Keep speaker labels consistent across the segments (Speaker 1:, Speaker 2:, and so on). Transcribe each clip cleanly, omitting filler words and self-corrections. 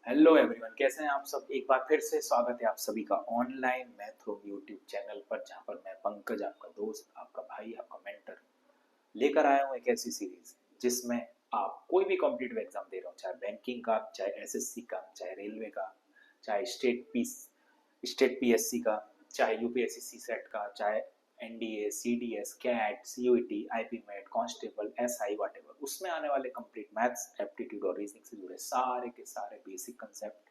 Speaker 1: Hello everyone, कैसे हैं आप सब। एक बार फिर से स्वागत है आप सभी का ऑनलाइन मैथ्रो यूट्यूब चैनल पर, जहां पर मैं पंकज, आपका दोस्त, आपका भाई, आपका मेंटर, लेकर आया हूं एक ऐसी सीरीज जिसमें आप कोई भी कॉम्पिटिटिव एग्जाम दे रहे हो, चाहे बैंकिंग का, चाहे एसएससी का, चाहे रेलवे का, चाहे स्टेट पीएससी का, चाहे यूपीएससी सीसेट का, चाहे NDA, CDS, CAT, CUET, IP MAT, constable, SI, whatever, उसमें आने वाले कंप्लीट मैथ्स, एप्टीट्यूड और रीजनिंग से जुड़े सारे के सारे basic concept,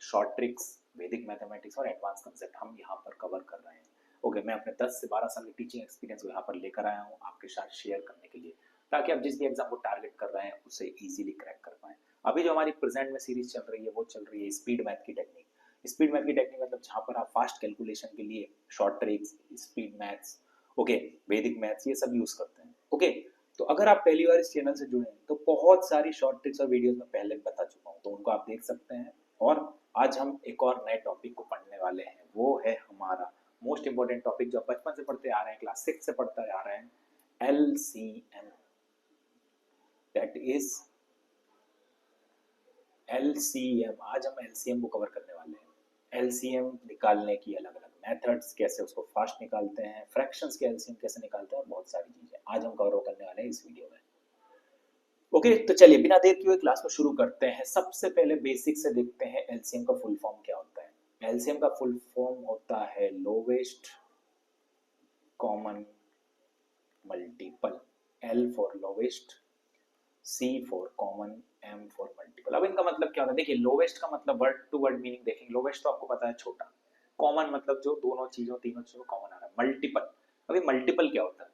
Speaker 1: short tricks, Vedic mathematics और एडवांस कंसेप्ट हम यहाँ पर कवर कर रहे हैं। ओके, मैं अपने 10 से 12 साल की टीचिंग एक्सपीरियंस को यहाँ पर लेकर आया हूँ आपके साथ शेयर करने के लिए, ताकि आप जिस भी एग्जाम को टारगेट कर रहे हैं उसे इजीली क्रैक कर पाएं। अभी जो हमारी प्रेजेंट में सीरीज चल रही है वो चल रही है स्पीड मैथ की टेक्निक। स्पीड मैथ की टेक्निक मतलब जहाँ पर आप फास्ट कैलकुलेशन के लिए short tricks, speed maths, okay, वैदिक मैथ्स, ये सब यूज करते हैं। ओके, तो अगर आप पहली बार इस चैनल से जुड़े हैं तो बहुत सारी शॉर्ट ट्रिक्स और वीडियोस में पहले बता चुका हूँ, तो उनको आप देख सकते हैं। और आज हम एक और नए टॉपिक को पढ़ने वाले हैं, वो है हमारा मोस्ट इंपोर्टेंट टॉपिक जो बचपन से पढ़ते आ रहे हैं, क्लास 6 से पढ़ते आ रहे हैं, एलसीएम। That is LCM. आज हम एलसीएम को कवर करने वाले हैं। एलसीएम निकालने की अलग अलग मेथड्स, कैसे उसको फास्ट निकालते हैं, फ्रैक्शंस के एलसीएम कैसे निकालते हैं, और बहुत सारी चीजें आज हम कवर करने वाले हैं इस वीडियो में। ओके, तो चलिए बिना देर किए हुए क्लास को शुरू करते हैं। सबसे पहले बेसिक से देखते हैं एलसीएम का फुल फॉर्म क्या होता है। एलसीएम का फुल फॉर्म होता है lowest common multiple. L for lowest, C for common, M for multiple. अब इनका मतलब क्या होता है, देखिए लोवेस्ट का मतलब वर्ड टू वर्ड मीनिंग देखेंगे। लोवेस्ट तो आपको पता है छोटा, कॉमन मतलब जो दोनों चीजों तीनों चीजों कॉमन आ रहा है। मल्टीपल, अभी मल्टीपल क्या होता है,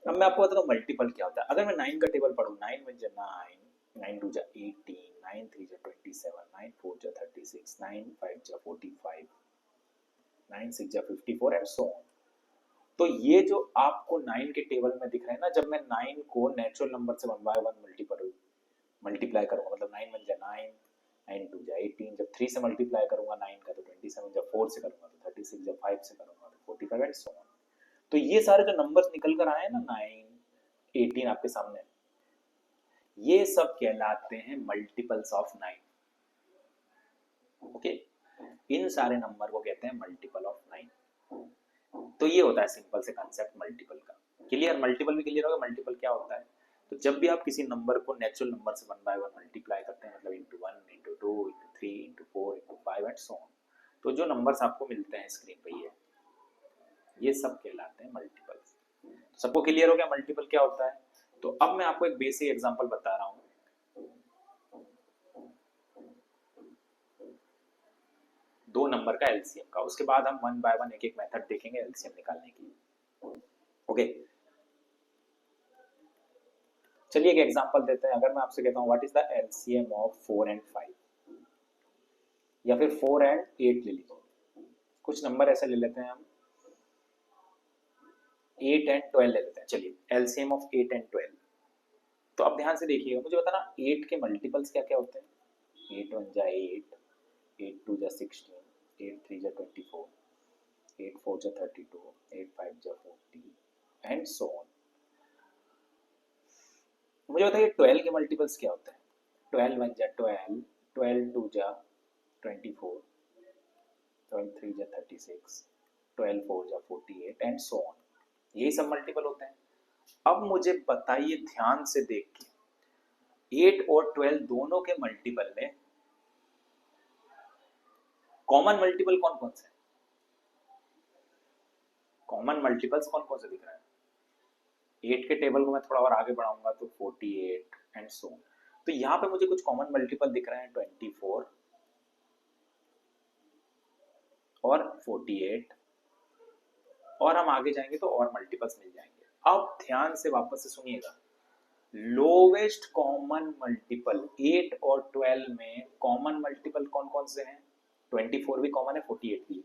Speaker 1: अब मैं आपको बताता हूँ मल्टीपल क्या होता है। अगर मैं 9 का टेबल पढ़ूँ, 9 वन जा 9, 9 टू जा 18, 9 थ्री जा 27, 9 फोर जा 36, 9 फाइव जा 45, 9 सिक्स जा 54 एंड सो ऑन। तो ये जो आपको 9 के टेबल में दिख रहे हैं ना, जब मैं 9 को नेचुरल नंबर से 1 बाय 1 मल्टीप्लाई करूंगा, मतलब 9 वन जा 9, 9 टू जा 18, जब 3 से मल्टीप्लाई करूंगा 9 का तो 27, जब 4 से करूंगा तो 36, जब 5 से करूंगा तो 45 एंड सो ऑन। तो ये सारे जो नंबर्स निकल कर आए हैं ना, 9, 18 आपके सामने, ये सब कहलाते हैं मल्टीपल्स ऑफ 9। ओके, इन सारे नंबर को कहते हैं मल्टीपल ऑफ 9। तो ये होता है सिंपल से कंसेप्ट मल्टीपल का। क्लियर, मल्टीपल भी क्लियर होगा। मल्टीपल क्या होता है, तो जब भी आप किसी नंबर को नेचुरल नंबर से 1 बाय 1 मल्टीप्लाई करते हैं, मतलब into 1, into 2, into 3, into 4, into 5 and so on, तो जो नंबर्स आपको मिलते हैं स्क्रीन पे, ये सब कहलाते हैं मल्टीपल्स। सबको क्लियर हो गया मल्टीपल क्या होता है। तो अब मैं आपको एक बेसिक एग्जांपल बता रहा हूँ। दो नंबर का एलसीएम का, उसके बाद हम 1 बाय 1 एक एक मेथड देखेंगे एलसीएम निकालने की। ओके, चलिए एक एग्जांपल देते हैं। अगर मैं आपसे कहता हूँ what is the LCM of 4 and 5, या फिर 4 एंड 8 ले लीजिए, कुछ नंबर ऐसे ले लेते हैं हम, 8 एंड 12 ले लेते हैं। चलिए एलसीएम ऑफ 8 एंड 12। तो अब ध्यान से देखिएगा, मुझे बताना 8 के मल्टीपल्स क्या क्या होते हैं। 8 वन जा 8, 8 टू जा 16, 8 थ्री जा 24, 8 फोर जा 32, 8 फाइव जा 40 एंड सो ऑन। मुझे बताइए 12 के मल्टीपल्स क्या होते हैं। 12 वन जा 12, 12 टू जा 24, 12 थ्री जा 36, 12 फोर जा 48 एंड सो ऑन। यही सब मल्टीपल होते हैं। अब मुझे बताइए ध्यान से देख के, 8 और 12 दोनों के मल्टीपल में कॉमन मल्टीपल कौन कौन से, कॉमन मल्टीपल्स कौन कौन से दिख रहा है। 8 के टेबल को मैं थोड़ा और आगे बढ़ाऊंगा तो 48 एंड सो ऑन। तो यहाँ पे मुझे कुछ कॉमन मल्टीपल दिख रहे हैं, 24 और 48, और हम आगे जाएंगे तो और मल्टीपल्स मिल जाएंगे। अब ध्यान से वापस से सुनिएगा, लोवेस्ट कॉमन मल्टीपल 8 और 12 में कॉमन मल्टीपल कौन कौन से हैं। 24 भी कॉमन है, 48 भी,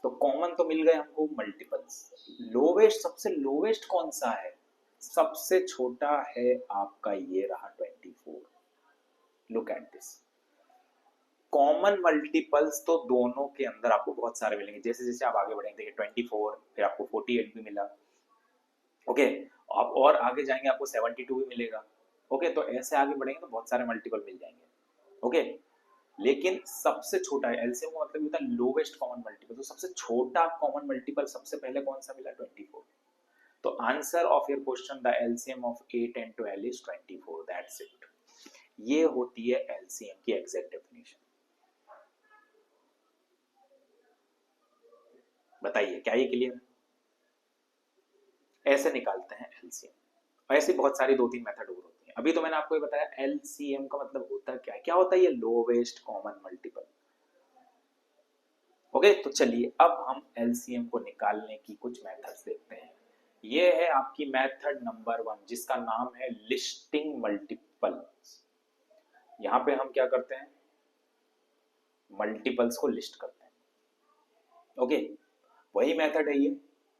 Speaker 1: तो कॉमन तो मिल गए हमको मल्टीपल्स। लोवेस्ट, सबसे लोवेस्ट कौन सा है, सबसे छोटा है आपका ये रहा 24। Look at this, common multiples तो दोनों के अंदर आपको बहुत सारे मिलेंगे। जैसे जैसे आप आगे बढ़ेंगे, देखिए 24, फिर आपको 48 भी मिला। ओके, आप और आगे जाएंगे आपको 72 भी मिलेगा, ओके, तो ऐसे आगे बढ़ेंगे तो बहुत सारे मल्टीपल मिल जाएंगे। ओके, लेकिन सबसे छोटा है एलसीएम का मतलब होता है लोवेस्ट कॉमन मल्टीपल, तो सबसे छोटा कॉमन मल्टीपल सबसे पहले कौन सा मिला? 24। तो answer of your question, the LCM of 8 and 12 is 24, that's it. ये होती है एलसीएम की एग्जैक्ट डेफिनेशन। बताइए क्या ये क्लियर है? ऐसे निकालते हैं एलसीएम। ऐसे बहुत सारी 2-3 मेथड और होती हैं। अभी तो मैंने आपको ये बताया एलसीएम का मतलब होता क्या है, क्या होता है ये लोवेस्ट कॉमन मल्टीपल। ओके, तो चलिए अब हम एलसीएम को निकालने की कुछ मेथड्स देखते हैं। ये है आपकी मेथड नंबर 1 जिसका नाम है लिस्टिंग मल्टीपल। यहां पे हम क्या करते हैं? मल्टीपल्स को लिस्ट करते हैं। ओके, वही मेथड है ये।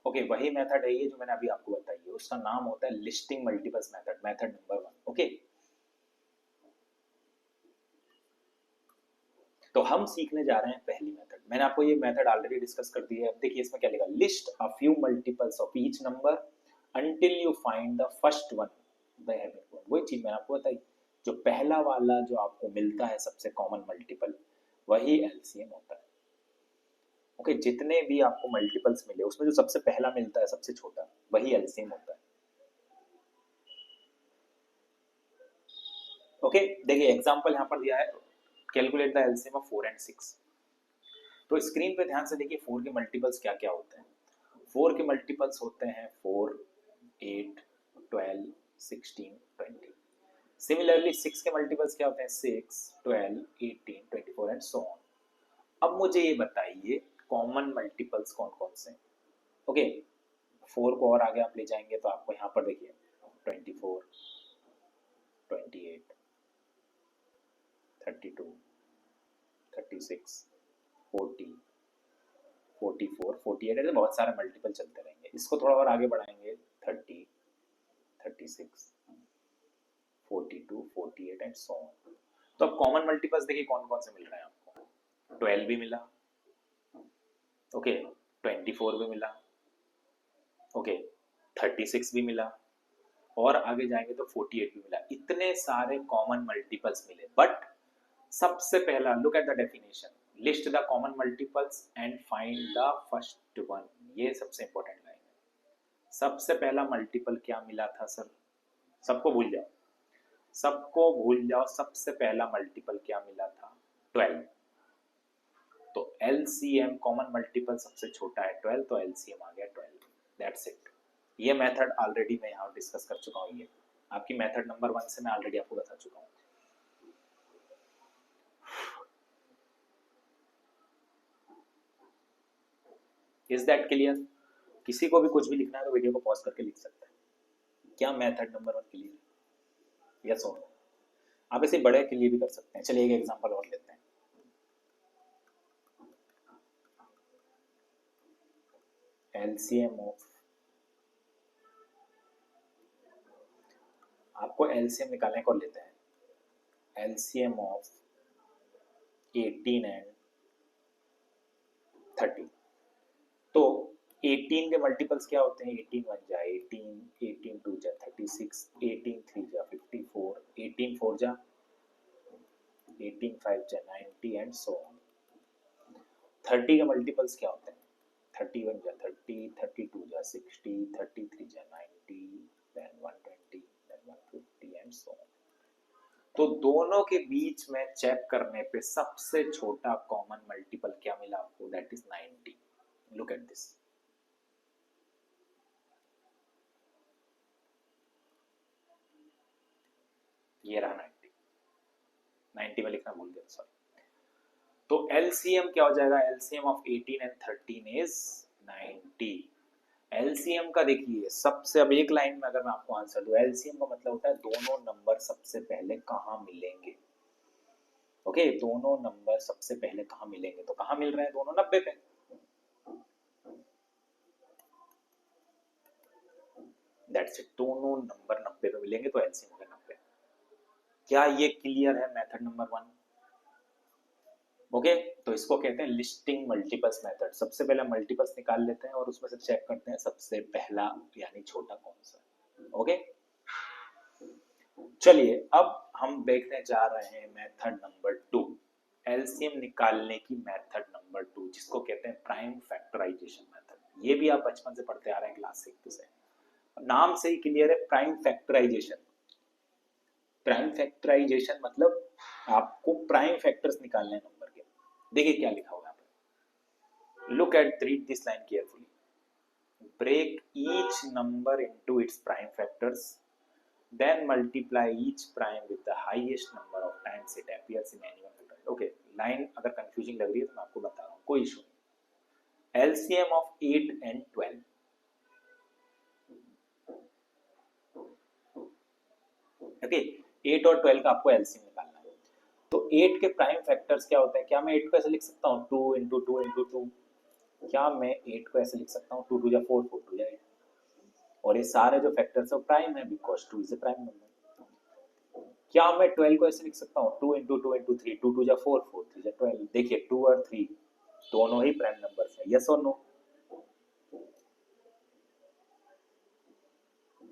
Speaker 1: ओके, वही मेथड है ये जो मैंने अभी आपको बताई है, उसका नाम होता है listing multiples method, method number 1। Okay, तो हम सीखने जा रहे हैं पहली मेथड। मैंने आपको ये मेथड ऑलरेडी डिस्कस कर दी है। अब देखिए इसमें क्या लिखा, list a few multiples of each number until you find the first one by having one. वही चीज मैंने आपको बताई, जो पहला वाला जो आपको मिलता है सबसे कॉमन मल्टीपल, वही एलसीएम होता है। ओके, जितने भी आपको मल्टीपल्स मिले उसमें जो सबसे पहला मिलता है सबसे छोटा, वही एलसीएम होता है। ओके, देखिए एग्जांपल यहाँ पर दिया है, calculate the LCM of 4 and 6। तो स्क्रीन पे ध्यान से देखिए 4 के मल्टीपल्स क्या क्या होते हैं। 4 के मल्टीपल्स होते हैं 4, 8, 12, 16, 20। सिमिलरली 6 के मल्टीपल्स क्या होते हैं? 6, 12, 18, 24 एंड सो ऑन। अब मुझे ये बताइए कॉमन मल्टीपल्स कौन कौन से हैं? ओके, 4 को और आगे आप ले जाएंगे तो आपको यहाँ पर देखिए 24, 28, 32, 36, 40, 44, 48, ऐसे बहुत सारे मल्टीपल चलते रहेंगे। इसको थोड़ा और आगे बढ़ाएंगे 30, 36, 42, 48 एंड सो ऑन। तो अब कॉमन मल्टीपल्स देखिए कौन कौन से मिल रहे हैं आपको। 12 भी मिला, ओके, 24 भी मिला, ओके, 36 भी मिला, और आगे जाएंगे तो 48 भी मिला। इतने सारे कॉमन मल्टीपल्स मिले, बट सबसे पहला look at the definition, list the common multiples and find the first one. ये सबसे इंपॉर्टेंट लाइन है। सबसे पहला मल्टीपल क्या मिला था सर? सबको भूल जाओ, सबको भूल जाओ, सबसे पहला मल्टीपल क्या मिला था? 12। तो एलसीएम कॉमन मल्टीपल सबसे छोटा है 12, तो एलसीएम आ गया 12। That's it. ये मेथड ऑलरेडी मैं यहाँ डिस्कस कर चुका हूँ। ये आपकी मेथड नंबर 1 से मैं ऑलरेडी आपको बता चुका हूँ। Is that clear? किसी को भी कुछ भी लिखना है तो वीडियो को पॉज करके लिख सकते हैं। क्या मेथड नंबर 1 क्लियर? यस और नो? आप इसे बड़े के लिए भी कर सकते हैं। चलिए एक एग्जांपल और लेते हैं। एलसीएम ऑफ, आपको एलसीएम निकालने को लेते हैं। LCM of 18 and 30। तो 18 के मल्टीपल्स क्या होते हैं? 18 1 जा 18, 18 2 जा 36, 18 3 जा 54, 18 4 जा 18 5 जा 90 एंड सो ऑन। 30 के मल्टीपल्स क्या होते हैं? 31 जा 30, 32 जा 60, 33 जा 90, then 120, then 150 and so on. तो दोनों के बीच में चेक करने पे सबसे छोटा कॉमन मल्टीपल क्या मिला आपको? That is 90। Look at this. ये रहा 90। 90 में लिखना भूल गया, सॉरी। तो एलसीएम क्या हो जाएगा? LCM of 18 and 13 is 90। LCM का देखिए सबसे, अब एक लाइन में अगर मैं आपको आंसर दूं, एलसीएम का मतलब होता है दोनों नंबर सबसे पहले कहां मिलेंगे। ओके, दोनों नंबर सबसे पहले कहां मिलेंगे, तो कहां मिल रहे हैं दोनों? 90 पे। दैट्स इट, दोनों नंबर 90 पे मिलेंगे तो एलसीएम हो गया 90। क्या ये क्लियर है मेथड नंबर 1? ओके, तो इसको कहते हैं लिस्टिंग मल्टीपल्स मेथड। सबसे पहले मल्टीपल्स निकाल लेते हैं और उसमें से चेक करते हैं सबसे पहला यानी छोटा कौन सा। ओके, चलिए अब हम देखने जा रहे हैं मेथड नंबर 2, एलसीएम निकालने की मेथड नंबर 2, जिसको कहते हैं प्राइम फैक्टराइजेशन मेथड। ये भी आप बचपन से पढ़ते आ रहे हैं क्लास 6 से, नाम से ही क्लियर है प्राइम फैक्टराइजेशन। प्राइम फैक्टराइजेशन मतलब आपको प्राइम फैक्टर्स निकालने हैं नंबर के। देखिए क्या लिखा हुआ है, look at read this line carefully, break each number into its prime factors, then multiply each prime with the highest number of times it appears in any one factor. Okay, line अगर confusing लग रही है तो मैं आपको बता रहा हूँ, कोई इशू नहीं। LCM of 8 and 12, ओके 8 और 12 का आपको एलसीएम निकालना है। तो 8 के प्राइम फैक्टर्स क्या होते हैं? क्या मैं 8 को ऐसे लिख सकता हूँ 2 इंटू 2 इंटू 2? क्या मैं 8 को ऐसे लिख सकता हूँ 2 2 जा 4 4 2 जा 8? और ये सारे जो फैक्टर्स है प्राइम है, because 2 is a prime number. क्या मैं 12 को ऐसे लिख सकता हूँ 2 इंटू 2 इंटू 3, 2 2 जा 4 4 3 जा 12? देखिए 2 और 3 दोनों ही प्राइम नंबर्स हैं, यस और नो?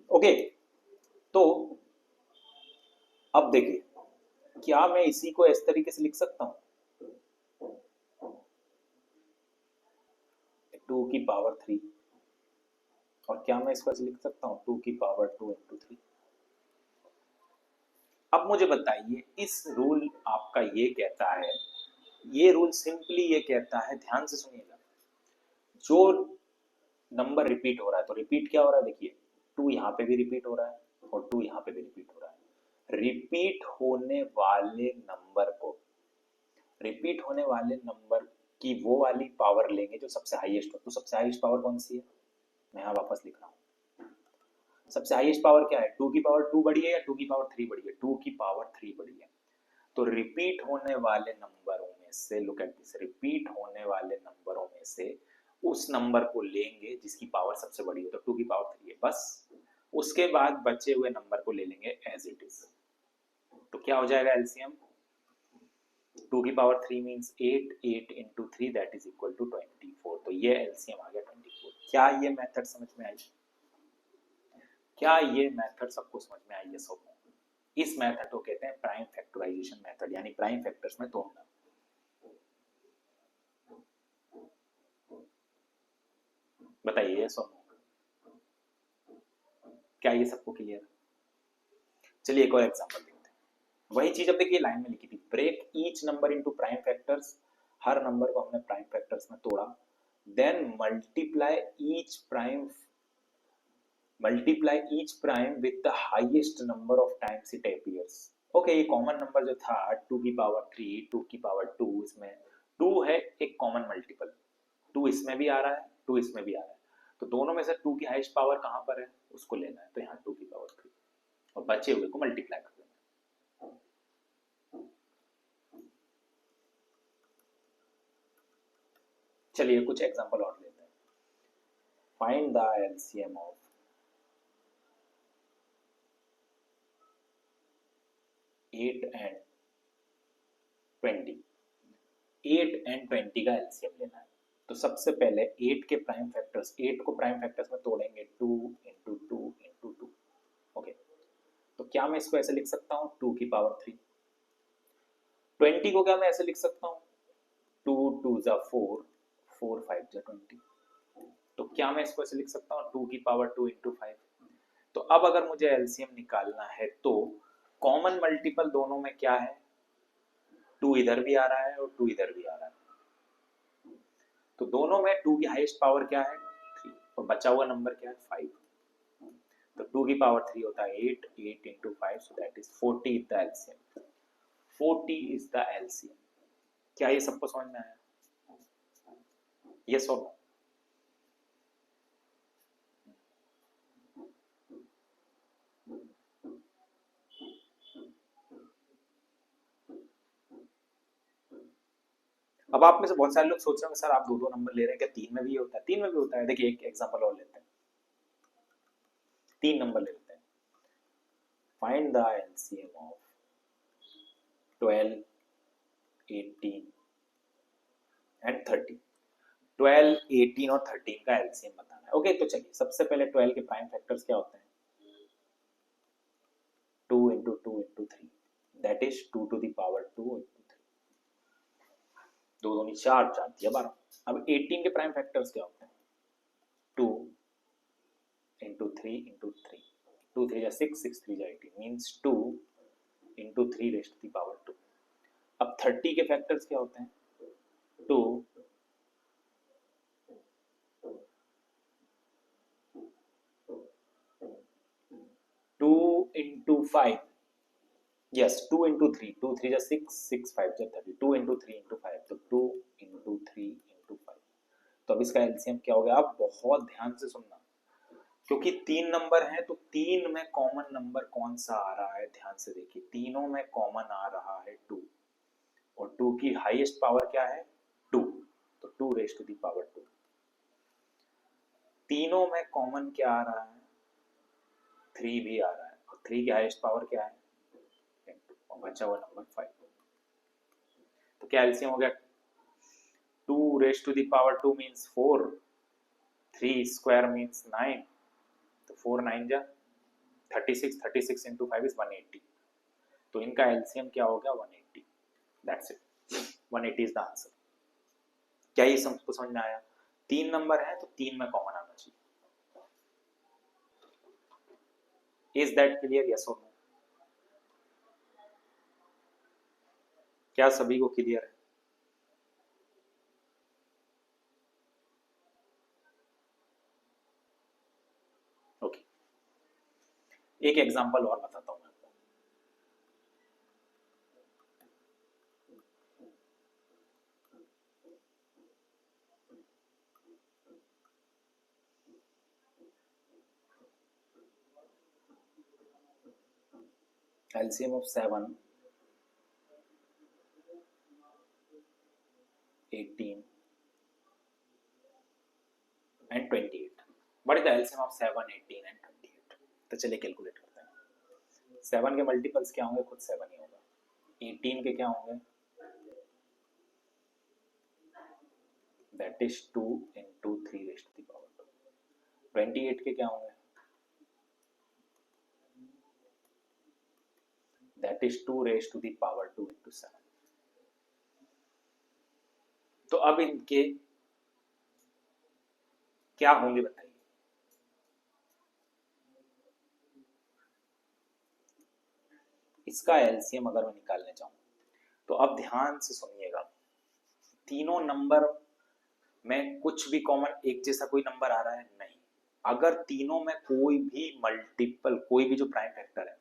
Speaker 1: ओके, तो अब देखिए क्या मैं इसी को इस तरीके से लिख सकता हूँ 2 की पावर 3, और क्या मैं इसको ऐसे लिख सकता हूँ 2 की पावर 2 इंटू 3? अब मुझे बताइए, इस रूल आपका ये कहता है, ये रूल सिंपली ये कहता है, ध्यान से सुनिएगा, जो नंबर रिपीट हो रहा है, तो रिपीट क्या हो रहा है? देखिए 2 यहाँ पे भी रिपीट हो रहा है और 2 यहाँ पे भी रिपीट हो रहा है। रिपीट होने वाले नंबर को, रिपीट होने वाले नंबर की वो वाली पावर लेंगे जो सबसे हाईएस्ट हो। तो सबसे हाईएस्ट पावर कौन सी है? मैं यहाँ वापस लिख रहा हूँ, सबसे हाईएस्ट पावर क्या है? 2 की पावर 2 बड़ी है या 2 की पावर 3 बड़ी है? 2 की पावर 3 बड़ी है। तो रिपीट होने वाले नंबरों में से, लुक एट दिस, रिपीट होने वाले नंबरों में से उस नंबर को लेंगे जिसकी पावर सबसे बड़ी हो, तो 2 की पावर 3 है बस। उसके बाद बचे हुए नंबर को ले लेंगे एज इट इज। तो क्या हो जाएगा एलसीएम? 2 की power 3 means 8, 8 into 3 that is equal to 24। तो ये एलसीएम आ गया 24। क्या ये मेथड समझ में आई? क्या ये मेथड सबको समझ में आई है? सब इस मेथड को कहते हैं प्राइम फैक्टराइजेशन मेथड, यानी प्राइम फैक्टर्स में तोड़ना। बताइए ये सब, क्या ये सबको क्लियर है? चलिए एक और एग्जांपल देखते हैं। वही चीज अब देखिए लाइन में लिखी थी, break each number into prime factors, हर नंबर को हमने प्राइम फैक्टर्स में तोड़ा, then multiply each prime, multiply each prime with the highest number of times it appears. Okay, ये कॉमन नंबर जो था 2 की पावर 3, 2 की पावर 2, इसमें 2 है एक कॉमन मल्टीपल, 2 इसमें भी आ रहा है 2 इसमें भी आ रहा है, तो दोनों में से 2 की हाईएस्ट पावर कहाँ पर है उसको लेना है, तो यहाँ 2 की पावर 3 और बचे हुए को मल्टीप्लाई कर देना। चलिए कुछ एग्जांपल और लेते हैं। Find the LCM of 8 and 20। 8 and 20 का एलसीएम लेना है। तो सबसे पहले 8 के प्राइम फैक्टर्स, 8 को प्राइम फैक्टर्स में तोड़ेंगे 2 इंटू 2 इंटू 2। ओके, तो क्या मैं इसको ऐसे लिख सकता हूँ 2 की पावर 3? 20 को क्या मैं ऐसे लिख सकता हूँ 2 2 जा 4, 4 5 जा 20? तो क्या मैं इसको ऐसे लिख सकता हूँ 2 की पावर 2 इंटू 5? तो अब अगर मुझे एलसीएम निकालना है तो कॉमन मल्टीपल दोनों में क्या है? 2 इधर भी आ रहा है और 2 इधर भी आ रहा है, तो दोनों में 2 की हाईएस्ट पावर क्या है? 3, और बचा हुआ नंबर क्या है? 5। तो 2 की पावर 3 होता है 8, 8 into 5, so that is 40 is the LCM। 40 is the LCM। क्या ये सबको समझ में आया? Yes or no? अब आप में से बहुत सारे लोग सोच रहे हैं सर आप 2 2 नंबर ले रहे हैं, क्या 3 में भी होता है? 3 में भी होता है। देखिए एक एग्जांपल और लेते हैं, 3 नंबर ले लेते हैं। Find the LCM of 12, 18 and 30। 12, 18 और 13 का एलसीएम बताना है। ओके, तो चलिए सबसे पहले 12 के प्राइम फैक्टर्स क्या होते हैं? 2 into 2 3, that is 2 to the power 2 into 3, 2 दूनी 4, 4 दिया 12। अब 18 के प्राइम फैक्टर्स क्या होते हैं? 2 into 3 into 3, 2 3 जा 6, 6 3 जा 18, means 2 into 3 raised to the power 2। अब 30 के फैक्टर्स क्या होते हैं? 2 into 5, yes 2 into 3, 2 3 जा 6, 6 5 जा 30, 2 into 3 into 5, तो 2 into 3 into 5। तो अब इसका एलसीएम क्या हो गया? आप बहुत ध्यान से सुनना, क्योंकि 3 नंबर है तो 3 में कॉमन नंबर कौन सा आ रहा है? ध्यान से देखिए, तीनों में कॉमन आ रहा है 2, और 2 की हाईएस्ट पावर क्या है? 2, तो 2 रेज टू दी पावर 2। तीनों में कॉमन क्या आ रहा है? 3 भी आ रहा है, और 3 की हाईएस्ट पावर क्या है? 10, और बचा हुआ नंबर 5। तो क्या एलसीएम हो गया? 2 raise to the power 2 means 4, 3 square means 9, तो 4 9 जा 36, 36 into 5 is 180, तो इनका एलसीएम क्या हो गया? 180। That's it, 180 is the answer. क्या ये सबको समझ में आया? 3 नंबर है तो 3 में कॉमन आना चाहिए। Is that clear? यस और नो? क्या सभी को क्लियर है? ओके, एक एग्जांपल और बताता हूं मैं आपको। LCM of 7, 18 and 28। What is the LCM of 7, 18 and 28? तो चलिए कैलकुलेट करते हैं। 7 के मल्टीपल्स क्या होंगे? खुद 7 ही होगा। 18 के क्या होंगे? That is 2 into 3 raised to the power 2। 28 के क्या होंगे? That is 2 raised to the power 2 into 7। तो अब इनके क्या होंगे बताइए? इसका एलसीएम अगर मैं निकालने चाहूं तो अब ध्यान से सुनिएगा, तीनों नंबर में कुछ भी कॉमन एक जैसा कोई नंबर आ रहा है? नहीं। अगर तीनों में कोई भी मल्टीपल, कोई भी जो प्राइम फैक्टर है,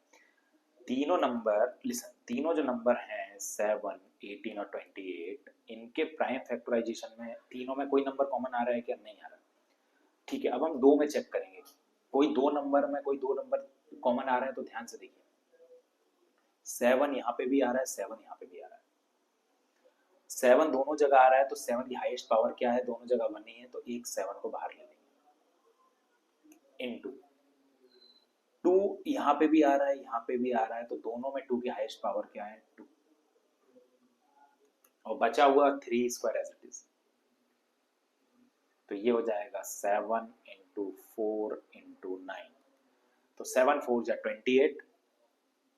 Speaker 1: तीनों नंबर, लिसन, तीनों जो नंबर हैं 7, 18 और 28, इनके प्राइम फैक्टराइजेशन में तीनों में कोई नंबर कॉमन आ रहा है क्या? नहीं आ रहा। ठीक है, अब हम दो में चेक करेंगे, कोई दो नंबर में कोई दो नंबर कॉमन आ रहा है, तो ध्यान से देखिए, 7 यहाँ पे भी आ रहा है, 7 यहाँ पे भी आ रहा है। 7 दोनों जगह आ रहा है, तो 7 की हाईएस्ट पावर क्या है? दोनों जगह 1 ही है, तो एक 7 को बाहर ले लेंगे। इनटू 2 यहाँ पे भी आ रहा है, यहाँ पे भी आ रहा है, तो दोनों में 2 की हाईएस्ट पावर क्या है? 2, और बचा हुआ 3 स्क्वायर एज इट इज, तो ये हो जाएगा 7 into 4 into 9, तो 7 4 जा 28।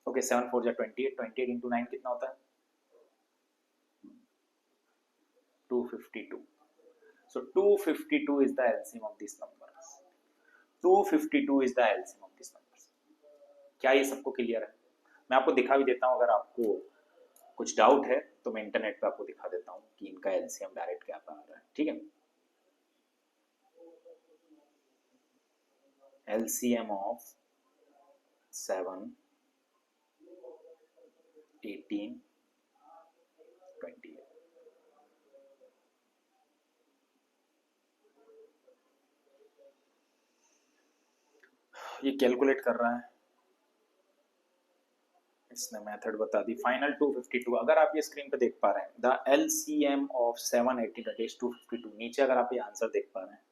Speaker 1: ओके, 7 4 जा 28, 28 into 9 कितना होता है? 252। So 252 is the LCM of these numbers. 252 is the LCM of these numbers. क्या ये सबको क्लियर है? मैं आपको दिखा भी देता हूँ, अगर आपको कुछ डाउट है तो मैं इंटरनेट पे आपको दिखा देता हूँ कि इनका एलसीएम डायरेक्ट क्या आ रहा है। ठीक है, LCM of 7, 18, 28। ये कैलकुलेट कर रहा है, इसने मेथड बता दी। फाइनल 252। अगर आप ये स्क्रीन पे देख पा रहे हैं, the LCM of 7, 18 that is 252। नीचे अगर आप ये आंसर देख पा रहे हैं,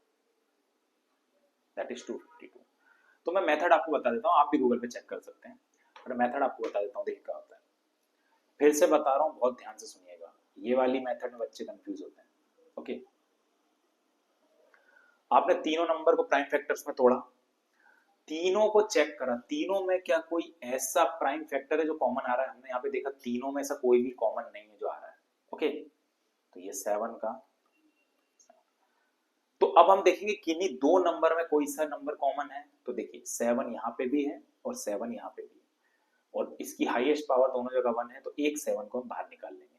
Speaker 1: दैट इज 252। तो मैं मेथड आपको बता देता हूँ, आप भी गूगल पे चेक कर सकते हैं, और मेथड आपको बता देता हूँ, देखिए क्या होता है। फिर से बता रहा हूँ, बहुत ध्यान से सुनिएगा, ये वाली मेथड में बच्चे कंफ्यूज होते हैं। ओके, आपने तीनों नंबर को प्राइम फैक्टर्स में तोड़ा, तीनों को चेक करा, तीनों में क्या कोई ऐसा प्राइम फैक्टर है जो कॉमन आ रहा है? हमने यहाँ पे देखा तीनों में से कोई भी कॉमन नहीं है जो आ रहा है। ओके, तो ये 7 का। तो अब हम देखेंगे किन्हीं दो नंबर में कोई सा नंबर कॉमन है। तो देखिए 7 यहाँ पे भी है और 7 यहाँ पे भी है, और इसकी हाईएस्ट पावर दोनों जगह 1 है, तो एक 7 को हम बाहर निकाल लेंगे।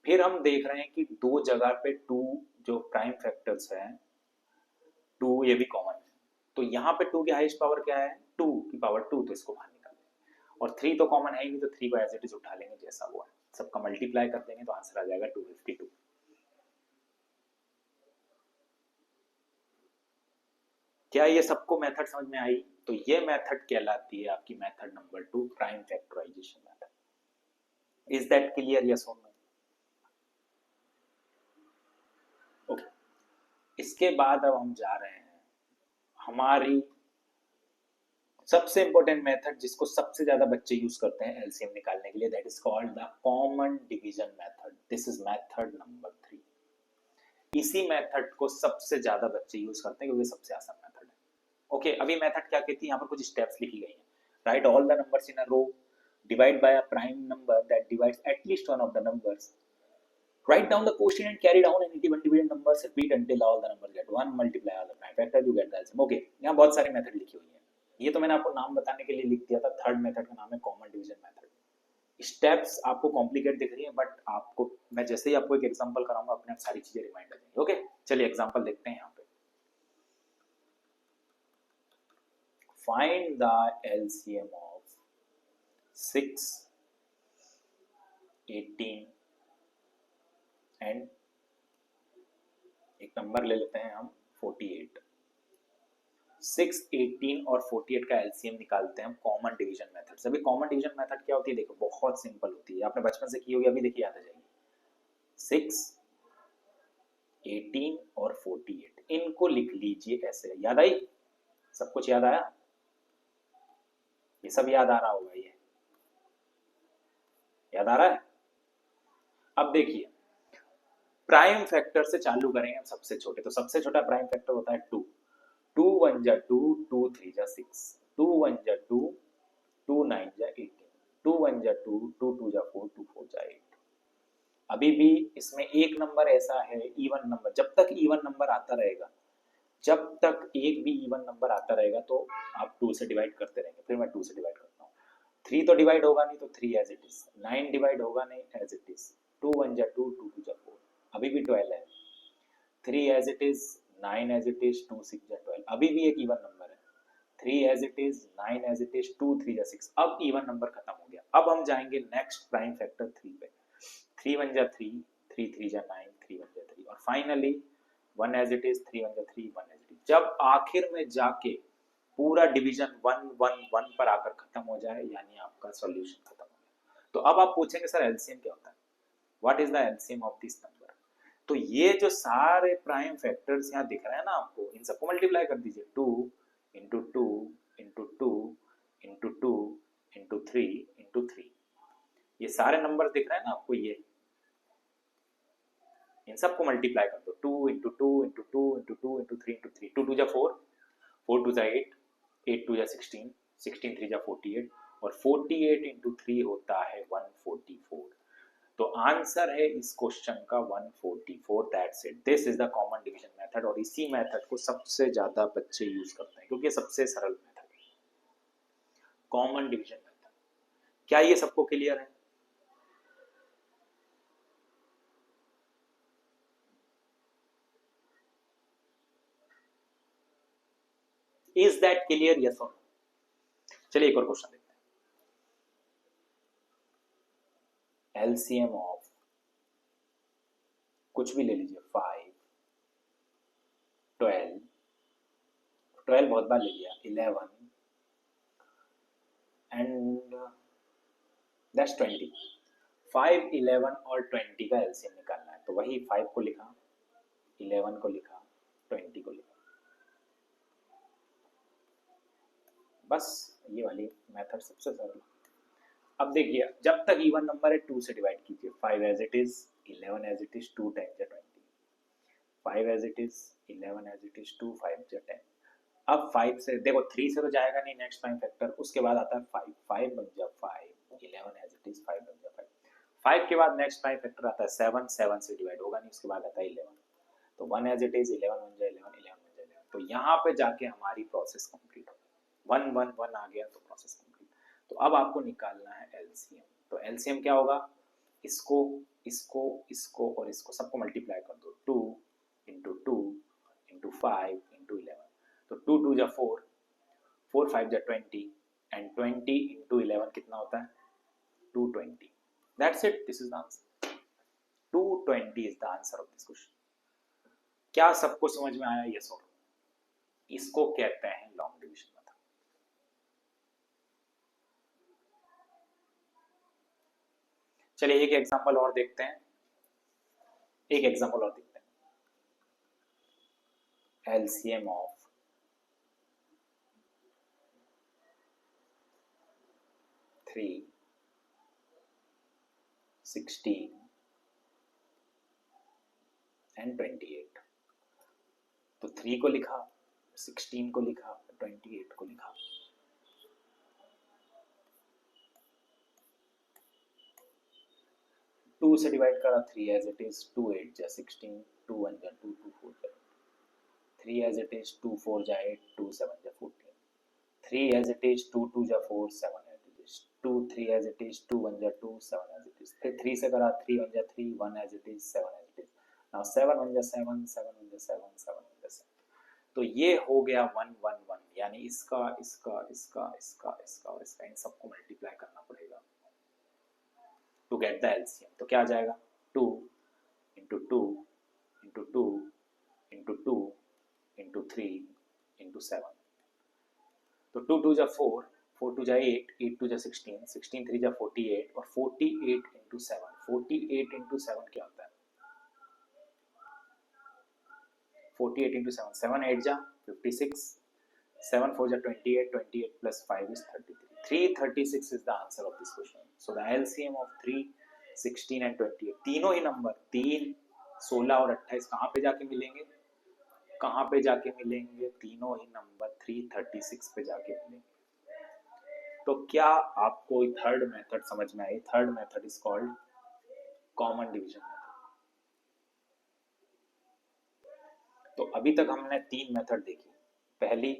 Speaker 1: फिर हम देख रहे हैं कि दो जगह पे 2 जो प्राइम फैक्टर्स हैं, 2 ये भी कॉमन है, तो यहाँ पे 2 की हाईएस्ट पावर क्या है? 2 की पावर 2, तो इसको बाहर निकाल लेंगे। और 3 तो कॉमन है ही नहीं, तो 3 को एज इट इज उठा लेंगे जैसा वो है, सबका मल्टीप्लाई कर देंगे तो आंसर आ जाएगा 252। क्या ये सबको मेथड समझ में आई? तो ये मेथड कहलाती है आपकी method number 2, prime factorization method. Is that clear? Yes और नो? ओके, इसके बाद अब हम जा रहे हैं हमारी सबसे इंपॉर्टेंट मेथड, जिसको सबसे ज्यादा बच्चे यूज करते हैं एलसीएम निकालने के लिए, that is called the common division method. This is method number 3। इसी मेथड को सबसे ज्यादा बच्चे यूज करते हैं क्योंकि सबसे आसान मेथड है। ओके, अभी मेथड क्या कहती है? यहाँ पर कुछ स्टेप्स लिखी गई हैं। Write all the numbers in a row, divide by a prime number that divides at least one of the numbers, write down the quotient and carry down any even dividend numbers, repeat until all the numbers get 1, multiply all the prime factor, you get the LCM। Okay, यहाँ बहुत सारी method लिखी हुई है, ये तो मैंने आपको नाम बताने के लिए लिख दिया था। थर्ड मेथड का नाम है कॉमन डिवीजन मेथड। स्टेप्स आपको कॉम्प्लिकेट दिख रही है, बट आपको मैं जैसे ही आपको एक एग्जांपल कराऊंगा अपने आप सारी चीजें रिमाइंड हो जाएंगी। ओके, चलिए एग्जांपल देखते हैं। यहाँ पे find the LCM of 6, 18 and एक नंबर ले लेते हैं हम 48। 6, 18 और 48 का एलसीएम निकालते हैं हम कॉमन डिवीजन मेथड से। अभी कॉमन डिवीजन मेथड क्या होती है? देखो बहुत सिंपल होती है, आपने बचपन से की होगी, अभी देखिए याद आ जाएगी। 6, 18 और 48 इनको लिख लीजिए ऐसे। याद आई? सब कुछ याद आया? ये सब याद आ रहा होगा, ये याद आ रहा है? अब देखिए प्राइम फैक्टर से चालू करेंगे हम सबसे छोटे, तो सबसे छोटा प्राइम फैक्टर होता है 2। 2 1 जा 2, 2 3 जा 6, 2 1 जा 2, 2 9 जा 18, 2 1 जा 2, 2 2 जा 4, 2 4 जा 8। अभी भी इसमें एक नंबर ऐसा है इवन नंबर, जब तक इवन नंबर आता रहेगा, जब तक एक भी इवन नंबर आता रहेगा तो आप 2 से डिवाइड करते रहेंगे। फिर मैं 2 से डिवाइड करता हूँ। 3 तो डिवाइड होगा नहीं, तो 3 एज इट इज। 9 डिवाइड होगा नहीं, एज इट इज। 2 1 जा 2, 2 2 जा 4, अभी भी 12 है। 3 as it is, 9 as it is, 2 6 जा 12, अभी भी एक इवन नंबर है। 3 as it is, 9 as it is, 2 3 जा 6, अब इवन नंबर खत्म हो गया। अब हम जाएंगे नेक्स्ट प्राइम फैक्टर 3 पे। 3 1 जा 3, 3 3 जा 9, 3 1 जा 3, और फाइनली 1 एज इट इज, 3 1 जा 3, 1 एज इट इज। जब आखिर में जाके पूरा डिवीजन 1 1 1 पर आकर खत्म हो जाए, यानी आपका सॉल्यूशन खत्म हो गया। तो अब आप पूछेंगे सर एलसीएम क्या होता है? What is the LCM of this number? तो ये जो सारे प्राइम फैक्टर्स यहाँ दिख रहे हैं ना आपको, इन सबको मल्टीप्लाई कर दीजिए। 2 into 2 into 2 into 2 into 3 into 3, ये सारे नंबर दिख रहे हैं ना आपको, ये इन सबको मल्टीप्लाई कर दो। 2 into 2 into 2 into 2 into 3 into 3, 2 2 जा 4, 4 2 जा 8, 8 2 जा 16, 16 3 जा 48, और 48 इंटू 3 होता है 144। तो आंसर है इस क्वेश्चन का 144। That's it, this is the common division method, और इसी मेथड को सबसे ज्यादा बच्चे यूज करते हैं क्योंकि ये सबसे सरल मेथड है, कॉमन डिवीजन मेथड। क्या ये सबको क्लियर है? Is that clear? यस और नो? चलिए एक और क्वेश्चन देखते हैं। एलसीएम ऑफ कुछ भी ले लीजिए, 5 12, 12 बहुत बार ले लिया, 11 एंड दैट्स 20। 5 11 और 20 का एलसीएम निकालना है, तो वही 5 को लिखा, 11 को लिखा, 20 को लिखा, बस ये वाली मेथड सबसे सरल। अब देखिए जब तक इवन नंबर है 2 से डिवाइड कीजिए। 5 as it is, 11 as it is, 2 times 20, 5 as it is, 11 as it is, 2 5 10, अब 5 से देखो, 3 से तो जाएगा नहीं नेक्स्ट प्राइम फैक्टर, उसके बाद आता है 5, 5 बन जा 5, 11 एज इट इज, 5 बन जा 5, 5 के बाद नेक्स्ट प्राइम फैक्टर आता है 7, 7 से डिवाइड होगा नहीं, उसके बाद आता है 11, तो 1 एज इट इज, 11 बन जाए 11, 11 बन जाए 11, तो यहाँ पे जाके हमारी प्रोसेस कंप्लीट हो गई, 1 1 1 आ गया तो प्रोसेस कंप्लीट। तो अब आपको निकालना है एलसीएम, तो एलसीएम क्या होगा, इसको इसको इसको और इसको सबको मल्टीप्लाई कर दो, 2 इंटू 2 इंटू 5 इंटू 11, तो 2 2 जा 4, 4 5 जा 20 एंड 20 इंटू 11 कितना होता है 220। That's it, this is the answer, 220 is the answer of this question. क्या सबको समझ में आया? यस और इसको कहते हैं लॉन्ग डिवीजन मेथड। चलिए एक एग्जांपल और देखते हैं, एक एग्जांपल और देखते हैं। एलसीएम ऑफ 3, 16 एंड 28, तो 3 को लिखा, 16 को लिखा, 28 को लिखा। टू से डिवाइड करा, 3 एज इट इज, 2 8 जा 16, 2 1 जा 2, 2 4 जा 3 एज इट इज, 2 4 जा 8, 2 7 जा 14, 3 as it is, 2 2 जा 4, 7 as it is, 2 3 as it is, 2 1 जा 2, 7 as it is, फिर 3 से करा, 3 1 जा 3, 1 as it is, 7 as it is, now 7 1 जा 7, 7 1 जा 7, 7 1 जा 7, तो ये हो गया 1 1 1, यानी इसका इसका इसका इसका इसका और इसका इन सबको मल्टीप्लाई करना पड़ेगा टू गेट द एलसीएम। तो क्या आ जाएगा, 2 into 2 into 2 into 2 into 3 into 7, तो 2 2 जा 4, 4 2 जा 8, 8 2 जा 16, 16 3 जा 48 और 48 इंटू 7, 48 इंटू 7 क्या होता है, 48 इंटू 7, 7 8 जा 56, 7 4 जा 28, 28 plus 5 is 33, 336 is the answer of this question. So the LCM of 3, 16 and 28, तीनों ही नंबर 3, 16 और 28 कहाँ पे जाके मिलेंगे, कहाँ पे जाके मिलेंगे, तीनों ही नंबर 336 पे जाके मिलेंगे। तो क्या आपको थर्ड मेथड समझ में आई? Third method is called common division method. तो अभी तक हमने 3 मेथड देखी। पहली,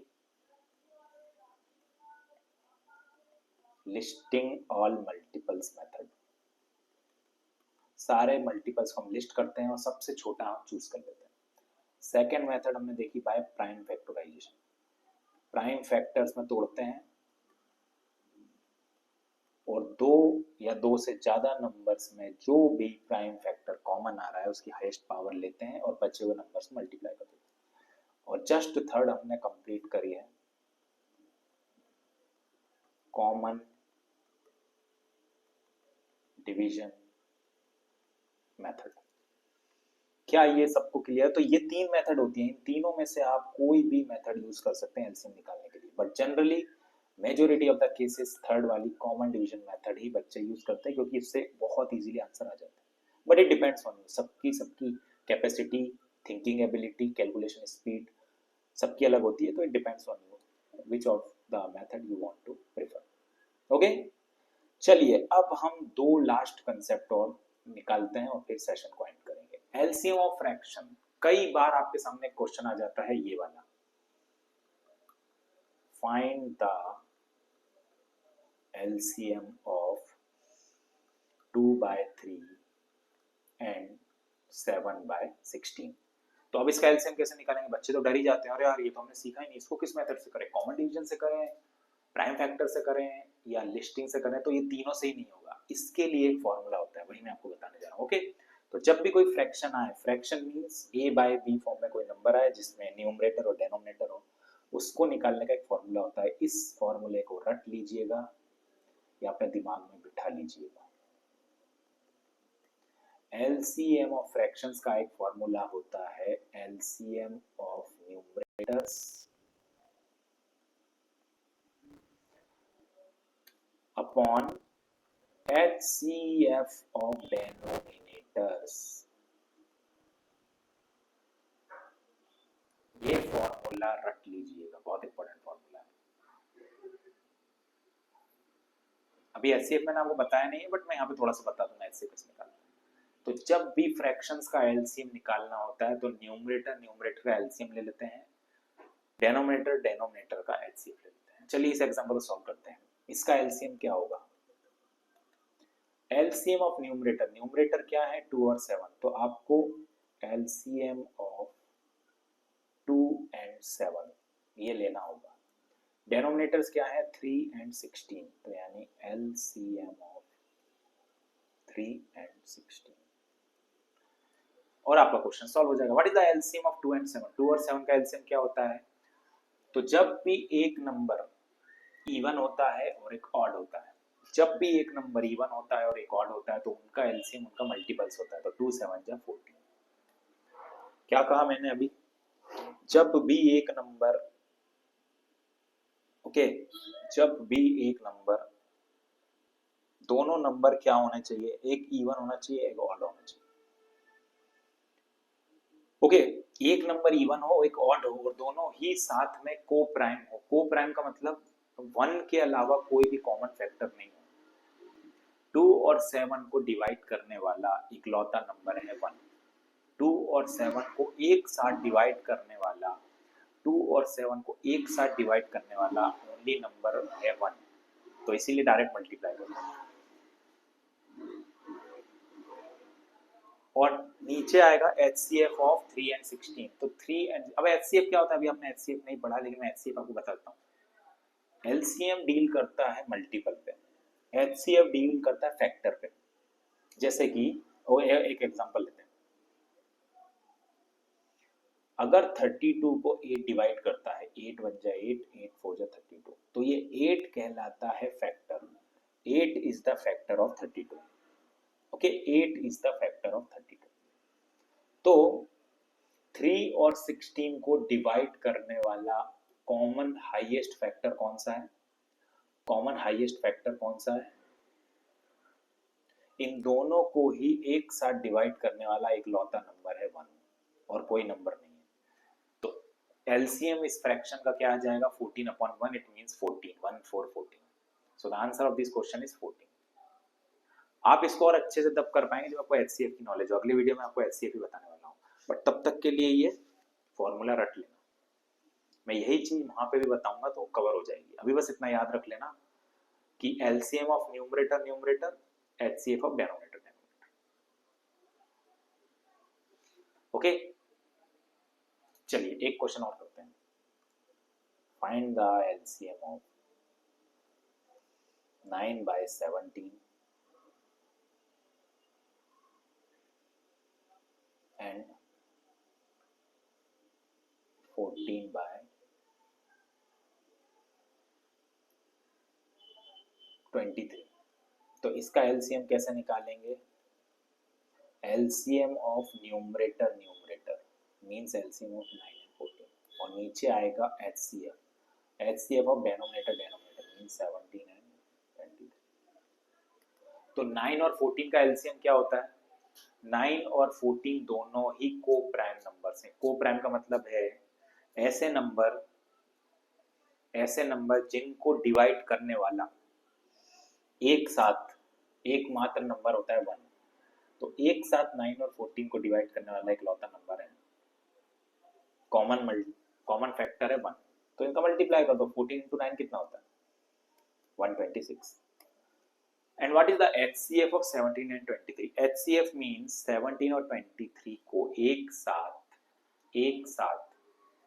Speaker 1: लिस्टिंग ऑल मल्टीपल्स मेथड, सारे मल्टीपल्स को हम लिस्ट करते हैं और सबसे छोटा हम चूज कर लेते हैं। सेकेंड मेथड हमने देखी by prime factorization, prime factors में तोड़ते हैं और 2 या 2 से ज्यादा नंबर्स में जो भी प्राइम फैक्टर कॉमन आ रहा है उसकी हाईएस्ट पावर लेते हैं और बचे हुए नंबर्स को मल्टीप्लाई कर देते हैं। और जस्ट थर्ड हमने कंप्लीट करी है कॉमन डिवीजन मेथड। क्या ये सबको क्लियर? तो ये 3 मेथड होती हैं, इन तीनों में से आप कोई भी मेथड यूज कर सकते हैं एलसीएम निकालने के लिए, but generally majority of the cases third वाली कॉमन डिवीजन मेथड ही बच्चे यूज करते हैं क्योंकि इससे बहुत इजीली आंसर आ जाता है। But it depends on you, सबकी capacity, thinking ability, calculation speed सबकी अलग होती है, तो it depends on you which of the method you want to prefer. Okay, चलिए अब हम 2 लास्ट कंसेप्ट और निकालते हैं और फिर सेशन को एंड करेंगे। एलसीएम ऑफ फ्रैक्शन, कई बार आपके सामने क्वेश्चन आ जाता है ये वाला, find the LCM of 2/3 and 7/16। तो अब इसका एलसीएम कैसे निकालेंगे? बच्चे तो डर ही जाते हैं, अरे यार ये तो हमने सीखा ही नहीं, इसको किस मेथड से करें, कॉमन डिवीजन से करें, प्राइम फैक्टर से करें या लिस्टिंग से करें? तो ये तीनों से ही नहीं होगा, इसके लिए एक फॉर्मूला होता है, वही मैं आपको बताने जा रहा हूँ। ओके, तो जब भी कोई फ्रैक्शन आए, fraction means a by b form में कोई नंबर आए जिसमें न्यूमरेटर और डिनोमिनेटर हो, उसको निकालने का एक फॉर्मूला होता है। इस फॉर्मूले को रट लीजिएगा या अपने दिमाग में बिठा लीजिएगा। एलसीएम ऑफ फ्रैक्शंस का एक फॉर्मूला होता है LCM of numerators upon HCF of denominators। ये फॉर्मूला रट लीजिएगा, बहुत इंपॉर्टेंट फॉर्मूला है। अभी एचसीएफ मैंने आपको बताया नहीं है, बट मैं यहाँ पे थोड़ा सा बता दूंगा एचसीएफ कैसे निकालना है। तो जब भी फ्रैक्शंस का एलसीएम निकालना होता है तो न्यूमरेटर न्यूमरेटर का एलसीएम ले लेते हैं, डेनोमिनेटर डेनोमिनेटर का एलसीएम ले लेते हैं। चलिए इस एग्जांपल को सॉल्व करते हैं। इसका एलसीएम क्या होगा? एलसीएम ऑफ न्यूमरेटर, न्यूमरेटर क्या है 2 और 7, तो आपको एलसीएम ऑफ 2 एंड 7 ये लेना होगा। डेनोमिनेटर्स क्या है 3 एंड 16, तो यानी एलसीएम ऑफ 3 एंड 16 और आपका क्वेश्चन सॉल्व हो जाएगा। What is the LCM of 2 and 7? 2 और 7 का एलसीएम क्या होता है? तो जब भी एक नंबर इवन होता है और एक ऑड होता है, जब भी एक नंबर इवन होता है और एक ऑड होता है तो उनका एलसीएम उनका मल्टीपल्स होता है। तो 2 7 जा 14। क्या कहा मैंने अभी? जब भी एक नंबर जब भी एक नंबर, दोनों नंबर क्या होने चाहिए? एक इवन होना चाहिए, एक ऑड होना चाहिए। एक नंबर इवन हो, एक ऑड हो और दोनों ही साथ में को प्राइम हो। को प्राइम का मतलब 1 के अलावा कोई भी कॉमन फैक्टर नहीं हो। 2 और 7 को डिवाइड करने वाला इकलौता नंबर है 1। 2 और 7 को एक साथ डिवाइड करने वाला 2 और 7 को एक साथ डिवाइड करने वाला ओनली नंबर है 1, तो इसीलिए डायरेक्ट मल्टीप्लाई करते हैं। और नीचे आएगा HCF ऑफ 3 एंड 16। तो 3 एंड, अब HCF क्या होता है अभी आपने HCF नहीं पढ़ा, लेकिन मैं HCF आपको बताता हूँ। LCM डील करता है मल्टीपल पे, HCF डील करता है फैक्टर पे। जैसे कि एक एग्जांपल लेते हैं। अगर 32 को 8 डिवाइड करता है, 8 1 जा 8, 8 4 जा 32, तो ये 8 कहलाता है factor. 8 is the factor of 32। 8 is the factor of 32। तो 3 और 16 को डिवाइड करने वाला कॉमन हाईएस्ट फैक्टर कौन सा है? कॉमन हाईएस्ट फैक्टर कौन सा है? इन दोनों को ही एक साथ डिवाइड करने वाला एक लौता नंबर है 1 और कोई नंबर नहीं है। तो एलसीएम इस फ्रैक्शन का क्या आ जाएगा? 14/1, it means 14, 1 4 14। So the answer of this question is 14। आप इसको और अच्छे से तब कर पाएंगे जब आपको एचसीएफ की नॉलेज हो। अगले वीडियो में आपको एचसीएफ ही बताने वाला हूँ, बट तब तक के लिए ये फॉर्मूला रट लेना। मैं यही चीज वहां पे भी बताऊंगा तो कवर हो जाएगी। अभी बस इतना याद रख लेना कि LCM of numerator numerator, HCF of denominator denominator. Okay, चलिए एक क्वेश्चन और करते हैं। Find the LCM of 9/17 and 14/23। तो इसका एलसीएम कैसे निकालेंगे? LCM of numerator numerator means LCM of 9 and 14, और नीचे आएगा HCF of denominator denominator means 17 and 23। तो 9 और 14 का एलसीएम क्या होता है? 9 और 14 दोनों ही को प्राइम नंबर्स हैं। को प्राइम का मतलब है ऐसे नंबर जिनको डिवाइड करने वाला एक साथ एकमात्र नंबर होता है 1। तो एक साथ 9 और 14 को डिवाइड करने वाला एक लौता नंबर है, कॉमन फैक्टर है 1। तो इनका मल्टीप्लाई कर दो, 14 into 9 कितना होता है? 126। And what is the HCF of 17 and 23? HCF means 17 और 23 को एक साथ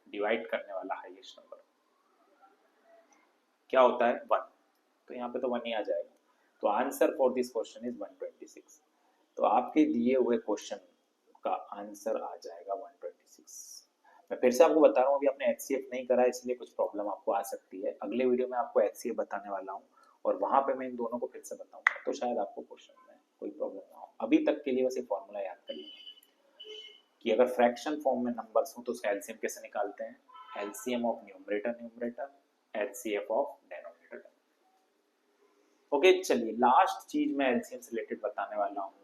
Speaker 1: डिवाइड करने वाला हाईएस्ट नंबर क्या होता है? 1। तो यहाँ पे तो 1 ही आ जाएगा। तो answer for this question is 126। तो आपके दिए हुए क्वेश्चन का आंसर आ जाएगा 126। मैं फिर से आपको बता रहा हूँ, अभी आपने HCF नहीं करा इसलिए कुछ प्रॉब्लम आपको आ सकती है। अगले वीडियो में आपको HCF बताने वाला हूँ और वहां पे मैं इन दोनों को फिर से बताऊंगा, तो शायद आपको क्वेश्चन में कोई प्रॉब्लम ना हो। अभी तक के लिए बस ये फॉर्मूला याद कर लीजिए कि अगर फ्रैक्शन फॉर्म में नंबर्स हो तो उसका एलसीएम कैसे निकालते हैं? LCM of numerator numerator, HCF of denominator. Okay, चलिए लास्ट चीज मैं एलसीएम से रिलेटेड बताने वाला हूँ।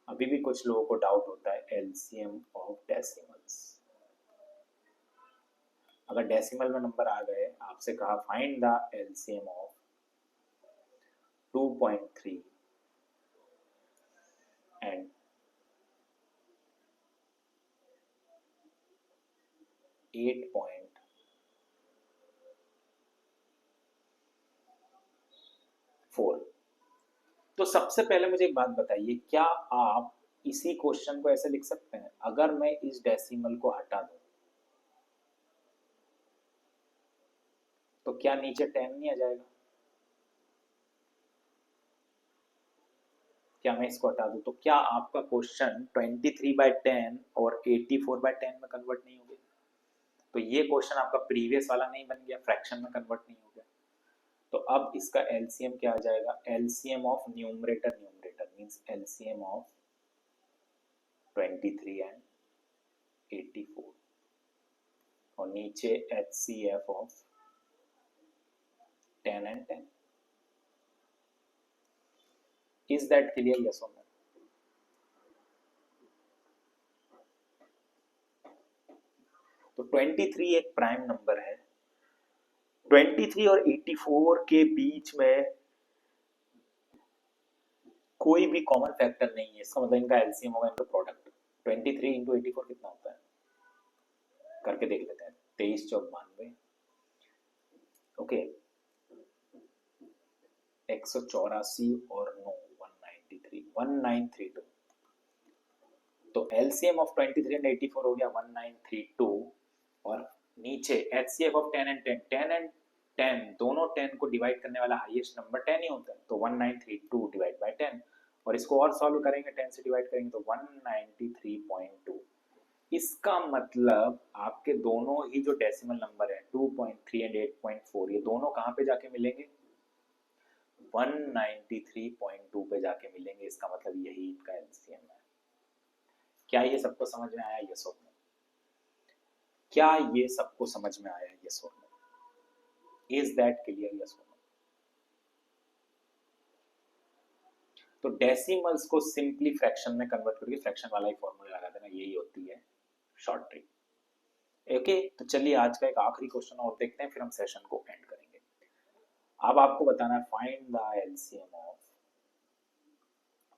Speaker 1: अभी भी कुछ लोगों को डाउट होता है एलसीएम ऑफ डेसिमल्स। अगर डेसिमल में नंबर आ गए, आपसे कहा find the LCM of 2.3 and 8.4। तो सबसे पहले मुझे एक बात बताइए, क्या आप इसी क्वेश्चन को ऐसे लिख सकते हैं, अगर मैं इस डेसिमल को हटा दूं तो क्या नीचे 10 नहीं आ जाएगा? क्या मैं इसको हटा दूं तो क्या आपका क्वेश्चन 23/10 और 84/10 में कन्वर्ट नहीं हो गया? तो ये क्वेश्चन आपका प्रीवियस वाला नहीं बन गया, फ्रैक्शन में कन्वर्ट नहीं हो गया। तो अब इसका एलसीएम क्या आ जाएगा? LCM of numerator numerator means LCM of 23 and 84 और नीचे HCF of 10 and 10। Is that clear? Yes और नो? तो 23 एक प्राइम नंबर है, 23 और 84 के बीच में कोई भी कॉमन फैक्टर नहीं है, इसका मतलब इनका एलसीएम होगा इनका प्रोडक्ट। 23 इंटू 84 कितना होता है करके देख लेते हैं। 23 चौक 92, ओके, 184 और 9 193 1932। तो एलसीएम ऑफ 23 एंड 84 हो गया 1932 और नीचे एचसीएफ ऑफ 10 एंड 10 10 एंड 10 दोनों 10 को डिवाइड करने वाला हाईएस्ट नंबर 10 ही होता है, तो 1932 डिवाइड बाय 10 और इसको और सॉल्व करेंगे 10 से डिवाइड करेंगे तो 193.2। इसका मतलब आपके दोनों ही जो डेसिमल नंबर है 2.3 एंड 8.4 ये दोनों कहाँ पे जाके मिलेंगे? 193.2 पे जाके मिलेंगे। इसका मतलब यही इनका एलसीएम है। क्या ये सबको समझ में आया? यस और नो? क्या ये सबको समझ में आया? यस और no? Is that clear? Yes और नो? तो डेसिमल्स को सिंपली फ्रैक्शन में कन्वर्ट करके फ्रैक्शन वाला ही फॉर्मूला लगा देना, यही होती है शॉर्ट ट्रिक। ओके, तो चलिए आज का एक आखिरी क्वेश्चन और देखते हैं, फिर हम सेशन को एंड करेंगे। अब आपको बताना है find the LCM of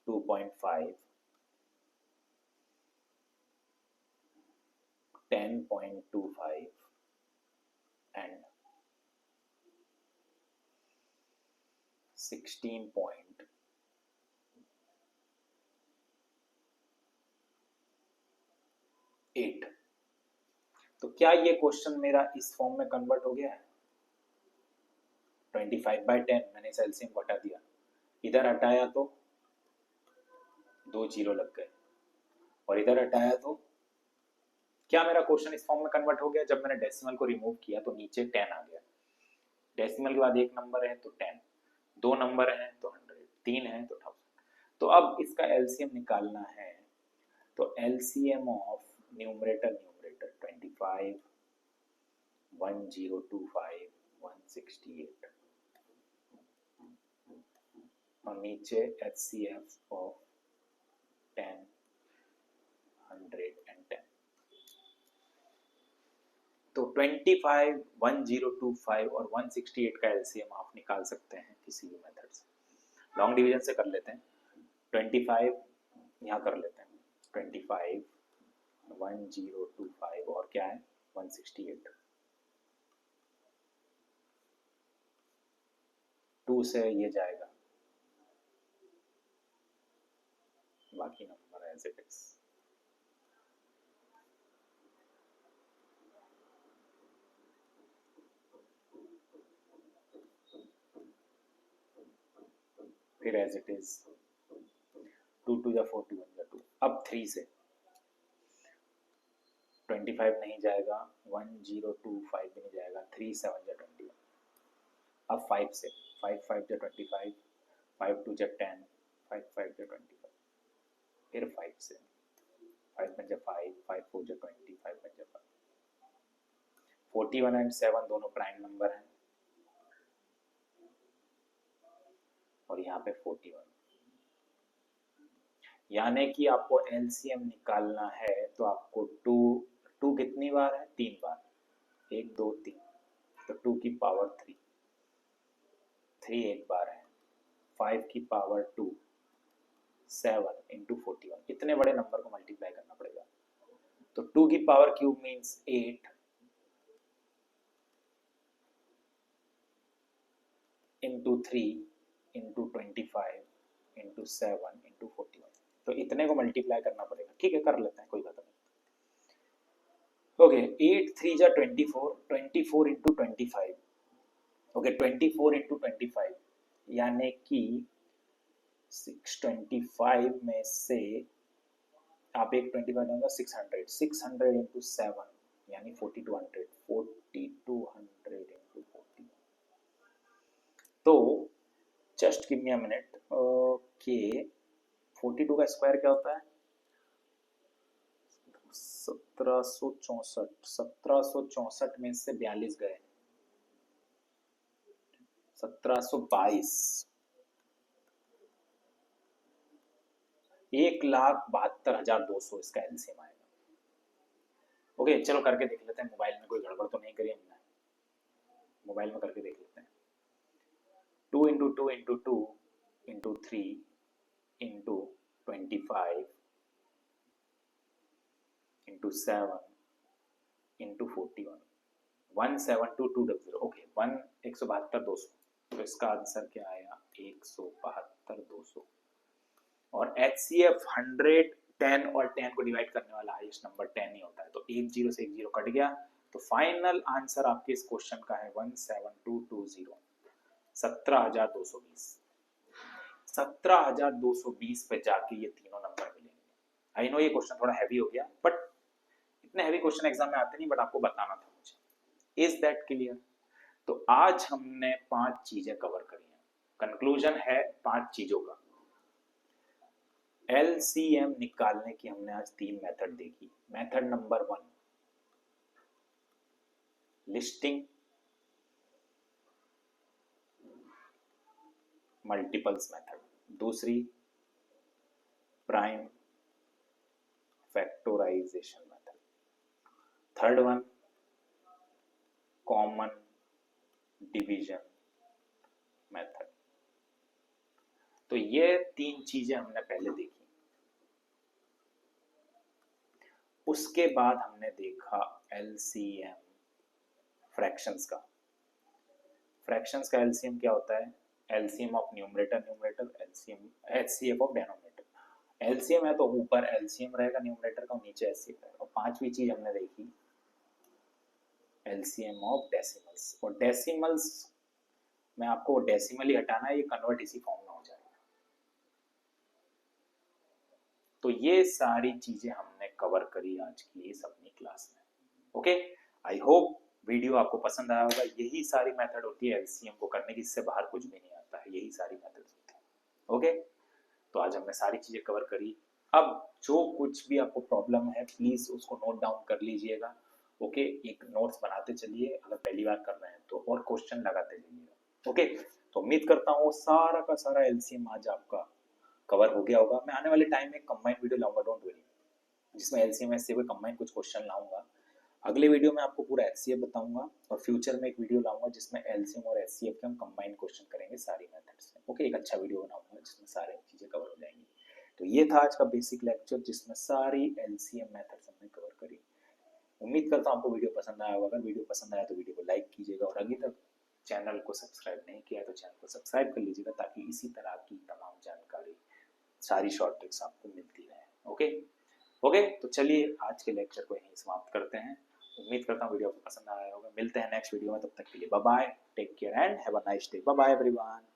Speaker 1: 2.5 10.25 and 16.8। तो क्या ये क्वेश्चन मेरा इस फॉर्म में कन्वर्ट हो गया है? 25/10 मैंने इस एलसीएम को हटा दिया, इधर हटाया तो 2 जीरो लग गए और इधर हटाया तो क्या मेरा क्वेश्चन इस फॉर्म में कन्वर्ट हो गया? जब मैंने डेसिमल को रिमूव किया तो नीचे 10 आ गया, डेसिमल के बाद एक नंबर है तो 10, दो नंबर है तो 100, तीन है तो 1000। तो अब इसका एलसीएम निकालना है, तो एलसीएम ऑफ न्यूमरेटर न्यूमरेटर 25 1025 168 और नीचे एचसीएफ ऑफ 10 110। तो 25 1025 और 168 का एलसीएम आप निकाल सकते हैं किसी भी मेथड से। लॉन्ग डिवीजन से कर लेते हैं, 25 यहाँ कर लेते हैं, 25 1025 और क्या है 168, 2 से ये जाएगा, बाकी नंबर एज इट इज। फिर एज इट इज 2 2 या 4 2 1 या 2। अब 3 से 25 नहीं जाएगा, 1025 भी नहीं जाएगा, 3 7 या 21। अब 5 से 5 5 या 25, 5 2 या 10, 5 5 या 25। फिर 5 से 5 5 या 5, 5 4 या 20, 5 5 या 5। 41 एंड 7 दोनों प्राइम नंबर हैं और यहाँ पे 41, यानी कि आपको एलसीएम निकालना है तो आपको 2 2 कितनी बार है? 3 बार, 1 2 3, तो 2 की पावर 3, 3 एक बार है, 5 की पावर 2, 7 इंटू 41, इतने बड़े नंबर को मल्टीप्लाई करना पड़ेगा। तो 2 की power cube means 8 into 3 into 25 into 7 into 41, तो इतने को मल्टीप्लाई करना पड़ेगा। ठीक है, कर लेते हैं, कोई बात नहीं। ओके, 8 3 जा 24, 24 इंटू 25, ओके 24 इंटू 25, यानी कि 625 में से आप एक 25 डालेंगे 600, 600 इंटू 7 यानी 4200, 4200 इंटू 40। तो just give me a minute. Okay, 42 का स्क्वायर क्या होता है? 1764, 1764 में से 42 गए, 1722, 1,72,200 इसका एलसीएम आएगा। ओके, चलो करके देख लेते हैं, मोबाइल में कोई गड़बड़ तो नहीं करी हमने, मोबाइल में करके देख लेते हैं। 2 into 2 into 2 into 3 into 25 into 7 into 41, 172,200। Okay, 172,200, तो इसका आंसर क्या आया? 172,200। और HCF 100, 10 और 10 को डिवाइड करने वाला हाईएस्ट नंबर 10 ही होता है, तो एक जीरो से एक जीरो कट गया, तो फाइनल आंसर आपके इस क्वेश्चन का है 17220, 17,220। 17,220 पे जाके ये तीनों नंबर मिलेंगे। आई नो ये क्वेश्चन थोड़ा हैवी हो गया, बट इतने हैवी क्वेश्चन एग्जाम में आते नहीं, बट आपको बताना था मुझे। Is that clear? तो आज हमने 5 चीजें कवर करी हैं। कंक्लूजन है 5 चीजों का। एलसीएम निकालने की हमने आज 3 मेथड देखी। Method number 1 listing multiples method, दूसरी prime factorization method, third one common division method. तो ये 3 चीजें हमने पहले देखी। उसके बाद हमने देखा एलसीएम फ्रैक्शंस का। फ्रैक्शंस का एलसीएम क्या होता है? LCM of numerator numerator, LCM HCF of denominator. LCM है तो ऊपर एलसीएम रहेगा न्यूमरेटर का, नीचे एचसीएफ रहेगा। और 5वीं चीज हमने देखी एलसीएम ऑफ डेसिमल्स। और डेसिमल्स में आपको डेसिमल ही हटाना है, ये कन्वर्ट इसी फॉर्म में हो जाएगा। तो ये सारी चीजें हमने कवर करी आज की इस अपनी क्लास में। ओके, आई होप वीडियो आपको पसंद आया होगा। यही सारी मेथड होती है एलसीएम को करने की, इससे बाहर कुछ भी नहीं आता है, यही सारी मेथड्स होती है। ओके, तो आज हमने सारी चीजें कवर करी। अब जो कुछ भी आपको प्रॉब्लम है प्लीज उसको नोट डाउन कर लीजिएगा। ओके, एक नोट्स बनाते चलिए अगर पहली बार कर रहे हैं तो, और क्वेश्चन लगाते जाइएगा। ओके, तो उम्मीद करता हूँ सारा का सारा एलसीएम आज आपका कवर हो गया होगा। मैं आने वाले टाइम में कंबाइंड वीडियो लाऊंगा, डोंट वरी, जिसमें एलसीएम एचसीएफ के कंबाइंड कुछ क्वेश्चन लाऊंगा। अगले वीडियो में आपको पूरा एचसीएफ बताऊंगा, और फ्यूचर में एक वीडियो लाऊंगा जिसमें एलसीएम और एचसीएफ के हम कंबाइंड क्वेश्चन करेंगे सारी मेथड्स में। ओके, एक अच्छा वीडियो बनाऊंगा जिसमें सारी चीजें कवर हो जाएंगी। तो ये था आज का बेसिक लेक्चर जिसमें सारी एलसीएम मेथड्स हमने कवर करी। उम्मीद करता हूँ आपको वीडियो पसंद आया होगा। अगर वीडियो पसंद आया तो वीडियो को लाइक कीजिएगा, और अभी तक चैनल को सब्सक्राइब नहीं किया तो चैनल को सब्सक्राइब कर लीजिएगा, ताकि इसी तरह की तमाम जानकारी, सारी शॉर्ट ट्रिक्स आपको मिलती रहे। ओके ओके, तो चलिए आज के लेक्चर को यहीं समाप्त करते हैं। उम्मीद करता हूँ वीडियो आपको पसंद आया होगा। मिलते हैं नेक्स्ट वीडियो में, तब तक के लिए bye bye, take care and have a nice day. Bye bye everyone.